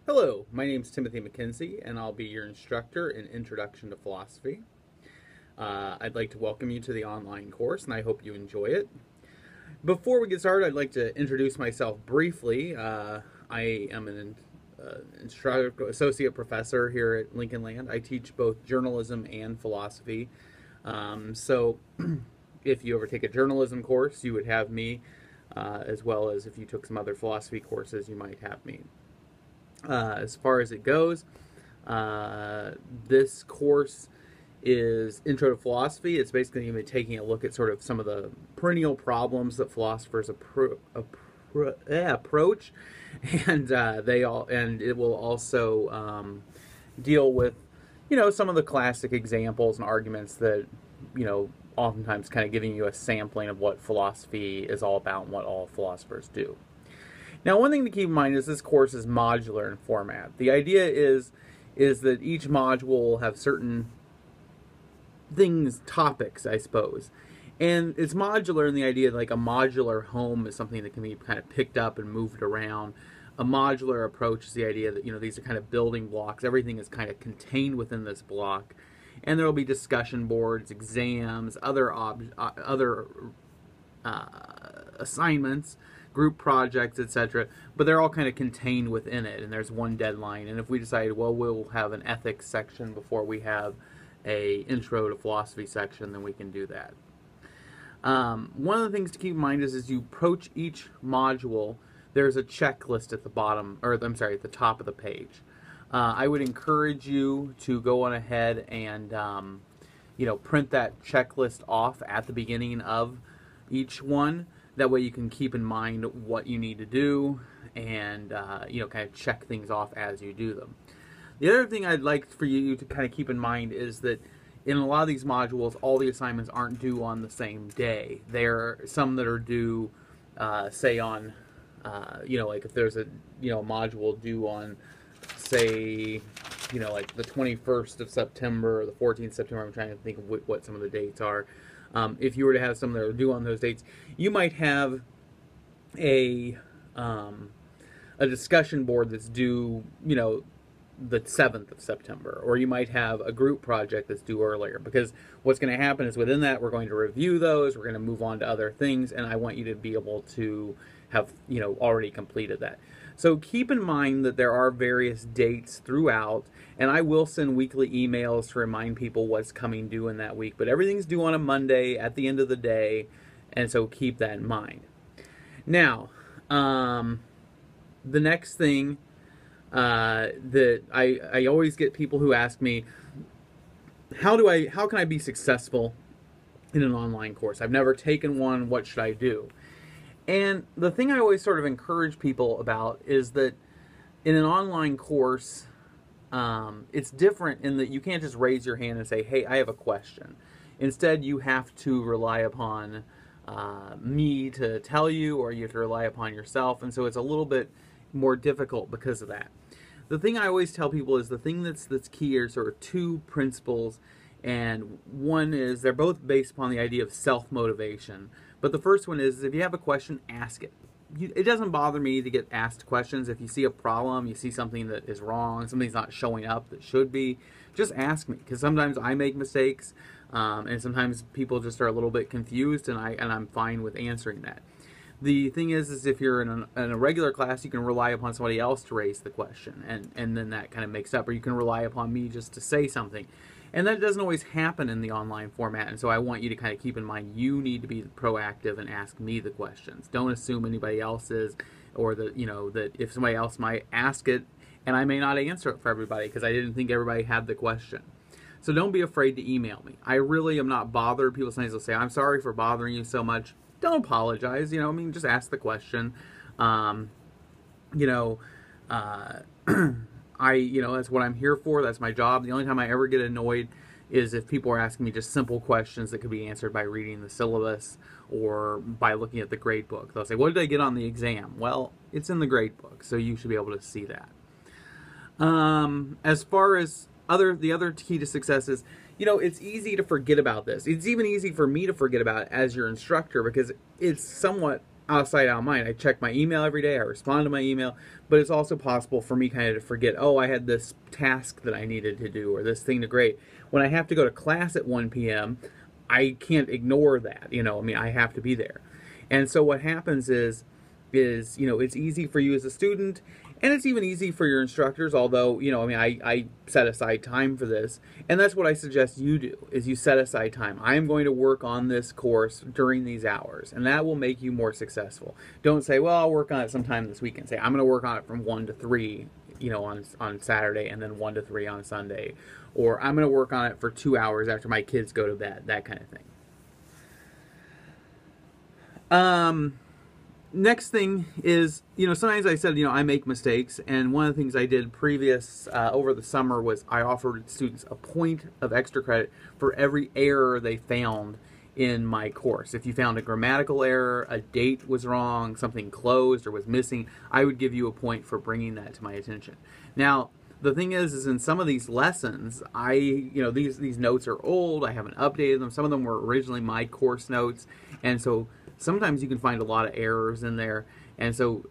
Hello, my name is Timothy McKenzie, and I'll be your instructor in Introduction to Philosophy. I'd like to welcome you to the online course, and I hope you enjoy it. Before we get started, I'd like to introduce myself briefly. I am an associate professor here at Lincoln Land. I teach both journalism and philosophy. So if you ever take a journalism course, you would have me, as well as if you took some other philosophy courses, you might have me. As far as it goes, this course is Intro to Philosophy. It's basically going to be taking a look at sort of some of the perennial problems that philosophers approach, and it will also deal with, some of the classic examples and arguments that, oftentimes kind of giving you a sampling of what philosophy is all about and what all philosophers do. Now, one thing to keep in mind is this course is modular in format. The idea is that each module will have certain topics, I suppose. And it's modular in the idea like a modular home is something that can be kind of picked up and moved around. A modular approach is the idea that, these are kind of building blocks. Everything is kind of contained within this block. And there will be discussion boards, exams, other assignments, group projects, etc., but they're all kind of contained within it, and there's one deadline. And if we decide, well, we'll have an ethics section before we have a intro to philosophy section, then we can do that. One of the things to keep in mind is as you approach each module, there's a checklist at the bottom, or I'm sorry, at the top of the page. I would encourage you to go on ahead and print that checklist off at the beginning of each one. That way you can keep in mind what you need to do and, kind of check things off as you do them. The other thing I'd like for you to kind of keep in mind is that in a lot of these modules, all the assignments aren't due on the same day. There are some that are due, say on, like if there's a, module due on, say, like the 21st of September or the 14th of September. I'm trying to think of what some of the dates are. If you were to have some that are due on those dates, you might have a discussion board that's due, the 7th of September, or you might have a group project that's due earlier, because what's going to happen is within that, we're going to review those, we're going to move on to other things, and I want you to be able to have, already completed that. So keep in mind that there are various dates throughout, and I will send weekly emails to remind people what's coming due in that week, but everything's due on a Monday at the end of the day, and so keep that in mind. Now, the next thing that I always get people who ask me, how can I be successful in an online course? I've never taken one, what should I do? And the thing I always sort of encourage people about is that in an online course, it's different in that you can't just raise your hand and say, hey, I have a question. Instead, you have to rely upon me to tell you, or you have to rely upon yourself, and so it's a little bit more difficult because of that. The thing I always tell people is the thing that's key are sort of two principles, and one is they're both based upon the idea of self-motivation. But the first one is if you have a question, ask it. It doesn't bother me to get asked questions. If you see a problem, you see something that is wrong, something's not showing up that should be, just ask me, because sometimes I make mistakes, and sometimes people just are a little bit confused, and I'm fine with answering that. The thing is if you're in a regular class, you can rely upon somebody else to raise the question, and then that kind of makes up, or you can rely upon me just to say something. And that doesn't always happen in the online format, and so I want you to kind of keep in mind you need to be proactive and ask me the questions. Don't assume anybody else is, or that, that if somebody else might ask it, and I may not answer it for everybody because I didn't think everybody had the question. So don't be afraid to email me. I really am not bothered. People sometimes will say, I'm sorry for bothering you so much. Don't apologize, just ask the question. That's what I'm here for. That's my job. The only time I ever get annoyed is if people are asking me just simple questions that could be answered by reading the syllabus or by looking at the grade book. They'll say, what did I get on the exam? Well, it's in the grade book, so you should be able to see that. As far as the other key to success is, it's easy to forget about this. It's even easy for me to forget about it as your instructor because it's somewhat out of sight, out of mind. I check my email every day. I respond to my email, but it's also possible for me kind of to forget, oh, I had this task that I needed to do or this thing to grade. When I have to go to class at 1 p.m., I can't ignore that. I mean, I have to be there. And so what happens is it's easy for you as a student, and it's even easy for your instructors, although, I mean, I set aside time for this, and that's what I suggest you do, is you set aside time. I am going to work on this course during these hours, and that will make you more successful. Don't say, well, I'll work on it sometime this weekend. Say, I'm going to work on it from 1 to 3, on Saturday, and then 1 to 3 on Sunday. Or I'm going to work on it for 2 hours after my kids go to bed, that kind of thing. Next thing is, sometimes I said, I make mistakes, and one of the things I did previous over the summer was I offered students a point of extra credit for every error they found in my course. If you found a grammatical error, a date was wrong, something closed or was missing, I would give you a point for bringing that to my attention. Now, the thing is in some of these lessons, these notes are old, I haven't updated them. Some of them were originally my course notes, and so sometimes you can find a lot of errors in there. And so,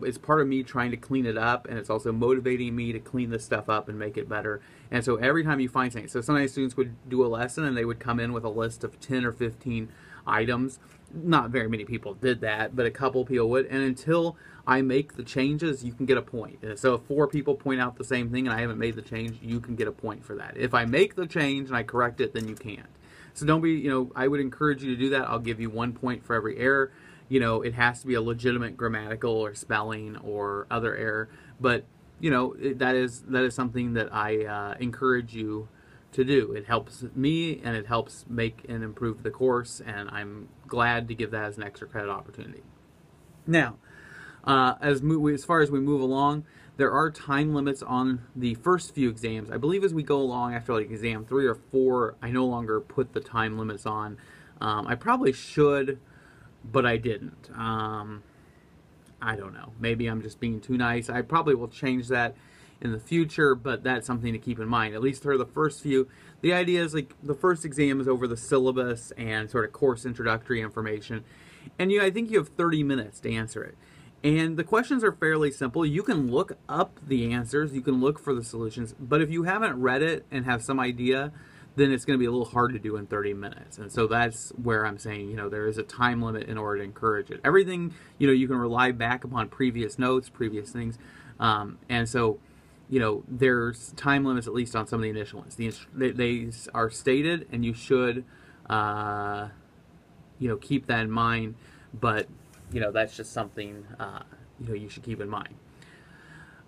it's part of me trying to clean it up, and it's also motivating me to clean this stuff up and make it better. And so every time you find something, so sometimes students would do a lesson and they would come in with a list of 10 or 15 items. Not very many people did that, but a couple people would. And until I make the changes, you can get a point. So if 4 people point out the same thing and I haven't made the change, you can get a point for that. If I make the change and I correct it, then you can't. So don't be, I would encourage you to do that. I'll give you 1 point for every error. It has to be a legitimate grammatical or spelling or other error. But, that is something that I encourage you to do. It helps me, and it helps make and improve the course, and I'm glad to give that as an extra credit opportunity. Now, as far as we move along, there are time limits on the first few exams. I believe as we go along after like exam 3 or 4, I no longer put the time limits on. I probably should, but I didn't. I don't know. Maybe I'm just being too nice. I probably will change that in the future, but that's something to keep in mind. At least for the first few, the idea is like the first exam is over the syllabus and sort of course introductory information, and I think you have 30 minutes to answer it. And the questions are fairly simple. You can look up the answers, you can look for the solutions, but if you haven't read it and have some idea, then it's going to be a little hard to do in 30 minutes. And so that's where I'm saying, there is a time limit in order to encourage it. Everything, you can rely back upon previous notes, previous things. And so, there's time limits at least on some of the initial ones. They are stated, and you should, keep that in mind. But, that's just something, you should keep in mind.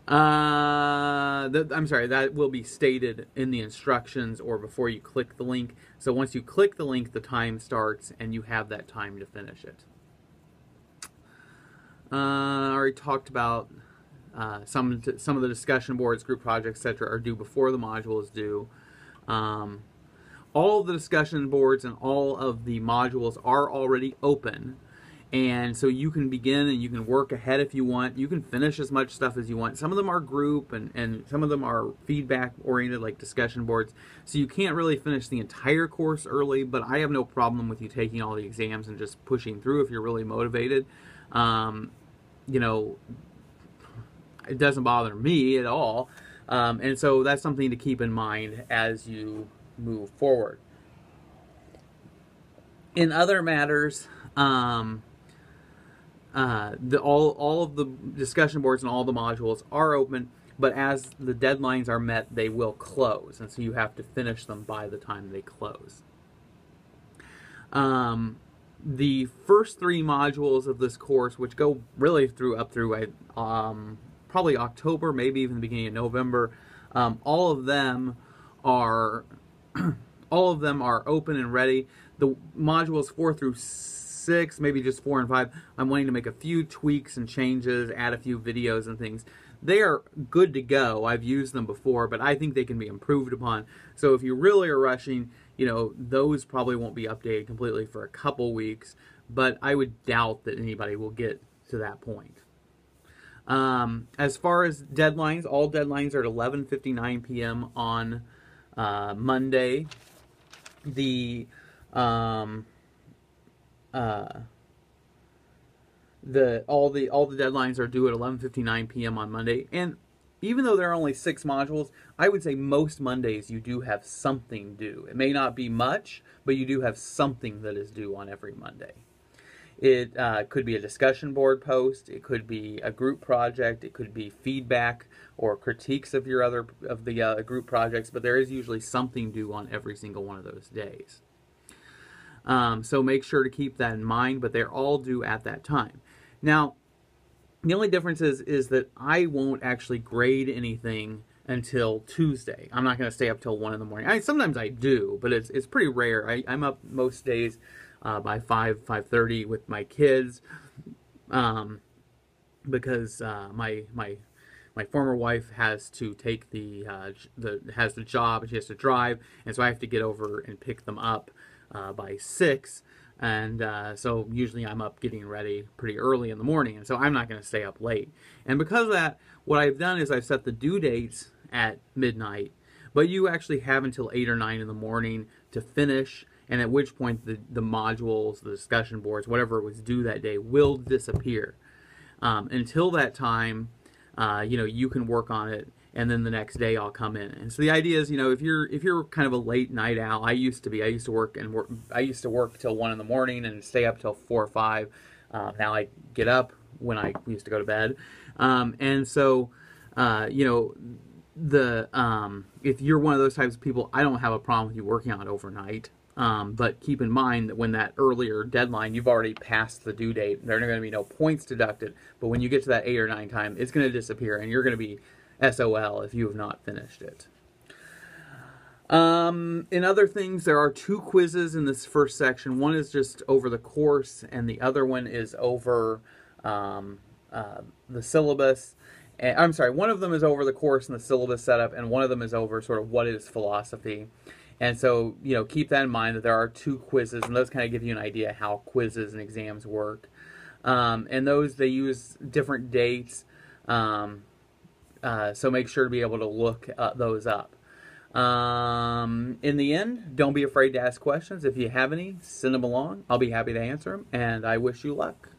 I'm sorry, that will be stated in the instructions or before you click the link. So once you click the link, the time starts, and you have that time to finish it. I already talked about some of the discussion boards, group projects, etc. are due before the module is due. All of the discussion boards and all of the modules are already open. And so you can begin and you can work ahead if you want. You can finish as much stuff as you want. Some of them are group and some of them are feedback oriented, like discussion boards. So you can't really finish the entire course early, but I have no problem with you taking all the exams and just pushing through if you're really motivated. It doesn't bother me at all. And so that's something to keep in mind as you move forward. In other matters, all of the discussion boards and all the modules are open, but as the deadlines are met, they will close, and so you have to finish them by the time they close. The first 3 modules of this course, which go really up through probably October, maybe even the beginning of November, all of them are open and ready. The modules 4 through 6, maybe just 4 and 5, I'm wanting to make a few tweaks and changes, add a few videos and things. They are good to go. I've used them before, but I think they can be improved upon. So if you really are rushing, those probably won't be updated completely for a couple weeks, but I would doubt that anybody will get to that point. As far as deadlines, all deadlines are at 11:59 p.m. on Monday. The all the deadlines are due at 11:59 p.m. on Monday, and even though there are only 6 modules, I would say most Mondays you do have something due. It may not be much, but you do have something that is due on every Monday. It could be a discussion board post. It could be a group project. It could be feedback or critiques of the group projects. But there is usually something due on every single one of those days. So make sure to keep that in mind. But they're all due at that time. Now, the only difference is that I won't actually grade anything until Tuesday. I'm not going to stay up till 1 in the morning. Sometimes I do, but it's pretty rare. I'm up most days by 5:30 with my kids, because my former wife has to take has the job, and she has to drive, and so I have to get over and pick them up by 6. And so usually I'm up getting ready pretty early in the morning, and so I'm not going to stay up late. And because of that, what I've done is I've set the due dates at midnight, but you actually have until 8 or 9 in the morning to finish, and at which point the modules, the discussion boards, whatever was due that day will disappear. Until that time, you can work on it, and then the next day I'll come in. And so the idea is, if you're kind of a late night owl, I used to work till 1 in the morning and stay up till 4 or 5. Now I get up when I used to go to bed, and so if you're one of those types of people, I don't have a problem with you working on it overnight. But keep in mind that when that earlier deadline, you've already passed the due date. There are going to be no points deducted. But when you get to that 8 or 9 time, it's going to disappear, and you're going to be SOL if you have not finished it. In other things, there are 2 quizzes in this first section. One is just over the course, and the other one is over the syllabus. I'm sorry, one of them is over the course and the syllabus setup, and one of them is over sort of what is philosophy. And so, keep that in mind, that there are 2 quizzes, and those kind of give you an idea how quizzes and exams work. And those, they use different dates, so make sure to be able to look those up. In the end, don't be afraid to ask questions. If you have any, send them along. I'll be happy to answer them, and I wish you luck.